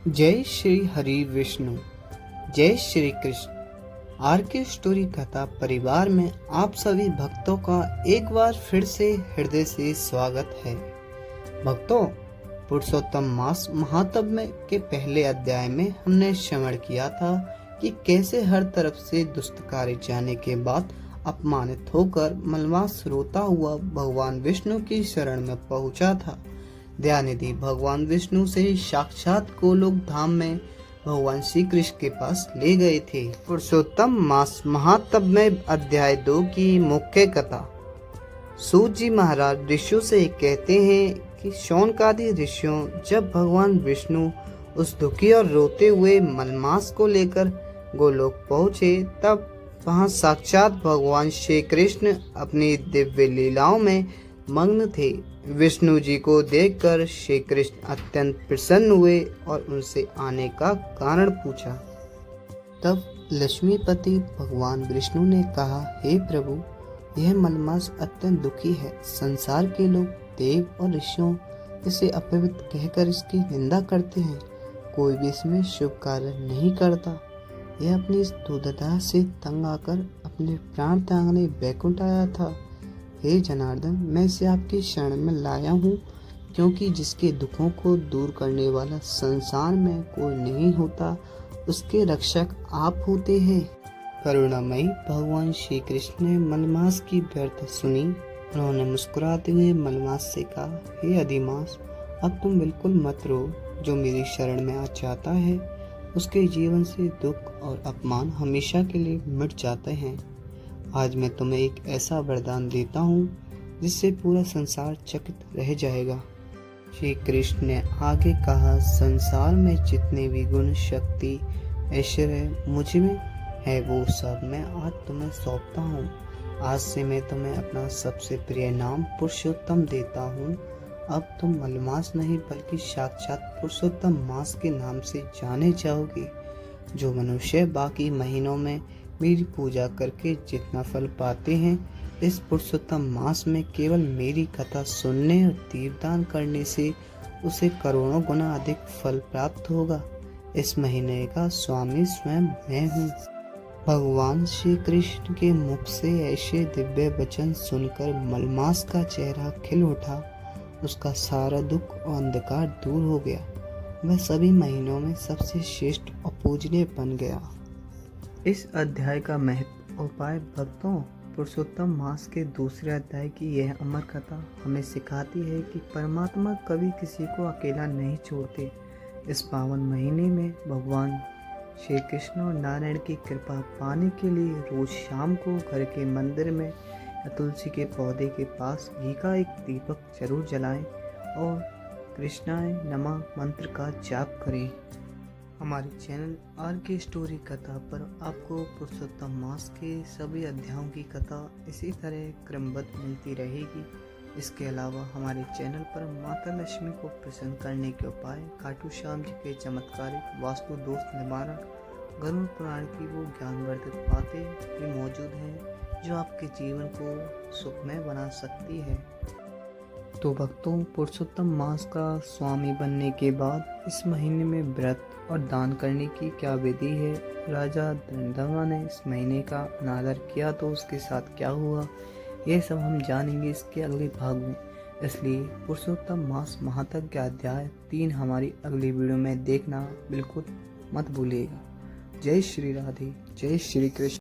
जय श्री हरि विष्णु। जय श्री कृष्ण। आर के स्टोरी कथा परिवार में आप सभी भक्तों का एक बार फिर से हृदय से स्वागत है। भक्तों, पुरुषोत्तम मास महात्म्य में के पहले अध्याय में हमने श्रवण किया था कि कैसे हर तरफ से दुष्ट कार्य जाने के बाद अपमानित होकर मलमास रोता हुआ भगवान विष्णु की शरण में पहुंचा था। दयानिधि भगवान विष्णु से साक्षात गोलोक धाम में भगवान श्री कृष्ण के पास ले गए थे। पुरुषोत्तम मास महात्म्य में अध्याय 2 की मुख्य कथा। सूत जी महाराज ऋषियों से कहते हैं कि शौनकादि ऋषियों जब भगवान विष्णु उस दुखी और रोते हुए मलमास को लेकर गोलोक पहुँचे, तब वहाँ साक्षात भगवान श्री कृष्ण अपनी दिव्य लीलाओं में मग्न थे। विष्णु जी को देखकर श्री कृष्ण अत्यंत प्रसन्न हुए और उनसे आने का कारण पूछा। तब लक्ष्मीपति भगवान विष्णु ने कहा, हे प्रभु, यह मलमास अत्यंत दुखी है। संसार के लोग, देव और ऋषियों इसे अपवित्र कहकर इसकी निंदा करते हैं। कोई भी इसमें शुभ कार्य नहीं करता। यह अपनी इस दुर्दशा से तंग आकर अपने प्राण त्यागने बैकुंठ आया था। हे जनार्दन, मैं इसे आपकी शरण में लाया हूँ, क्योंकि जिसके दुखों को दूर करने वाला संसार में कोई नहीं होता, उसके रक्षक आप होते हैं। करुणामयी भगवान श्री कृष्ण ने मलमास की व्यर्थ सुनी। उन्होंने मुस्कुराते हुए मलमास से कहा, हे अधिमास, अब तुम बिल्कुल मत रो। जो मेरी शरण में आ जाता है, उसके जीवन से दुख और अपमान हमेशा के लिए मिट जाते हैं। आज मैं तुम्हें एक ऐसा वरदान देता हूँ जिससे पूरा संसार चकित रह जाएगा। श्री कृष्ण ने आगे कहा, संसार में जितने भी गुण, शक्ति, ऐश्वर्य मुझ में है, वो सब मैं आज तुम्हें सौंपता हूँ। आज से मैं तुम्हें अपना सबसे प्रिय नाम पुरुषोत्तम देता हूँ। अब तुम मलमास नहीं बल्कि साक्षात पुरुषोत्तम मास के नाम से जाने जाओगे। जो मनुष्य बाकी महीनों में मेरी पूजा करके जितना फल पाते हैं, इस पुरुषोत्तम मास में केवल मेरी कथा सुनने और दीपदान करने से उसे करोड़ों गुना अधिक फल प्राप्त होगा। इस महीने का स्वामी स्वयं मैं हूँ। भगवान श्री कृष्ण के मुख से ऐसे दिव्य वचन सुनकर मलमास का चेहरा खिल उठा। उसका सारा दुख और अंधकार दूर हो गया। वह सभी महीनों में सबसे श्रेष्ठ और पूजनीय बन गया। इस अध्याय का महत्व उपाय। भक्तों, पुरुषोत्तम मास के दूसरे अध्याय की यह अमर कथा हमें सिखाती है कि परमात्मा कभी किसी को अकेला नहीं छोड़ते। इस पावन महीने में भगवान श्री कृष्ण और नारायण की कृपा पाने के लिए रोज शाम को घर के मंदिर में या तुलसी के पौधे के पास घी का एक दीपक जरूर जलाएं और कृष्णाय नमः मंत्र का जाप करें। हमारे चैनल आर के स्टोरी कथा पर आपको पुरुषोत्तम मास के सभी अध्यायों की कथा इसी तरह क्रमबद्ध मिलती रहेगी। इसके अलावा हमारे चैनल पर माता लक्ष्मी को प्रसन्न करने के उपाय, खाटू श्याम जी के चमत्कारिक वास्तु दोष निवारण, गरुड़ पुराण की वो ज्ञानवर्धक बातें भी मौजूद हैं जो आपके जीवन को सुखमय बना सकती है। तो भक्तों, पुरुषोत्तम मास का स्वामी बनने के बाद इस महीने में व्रत और दान करने की क्या विधि है, राजा दंडवा ने इस महीने का अनादर किया तो उसके साथ क्या हुआ, ये सब हम जानेंगे इसके अगले भाग में। इसलिए पुरुषोत्तम मास महात्म्य के अध्याय 3 हमारी अगली वीडियो में देखना बिल्कुल मत भूलिएगा। जय श्री राधे, जय श्री कृष्ण।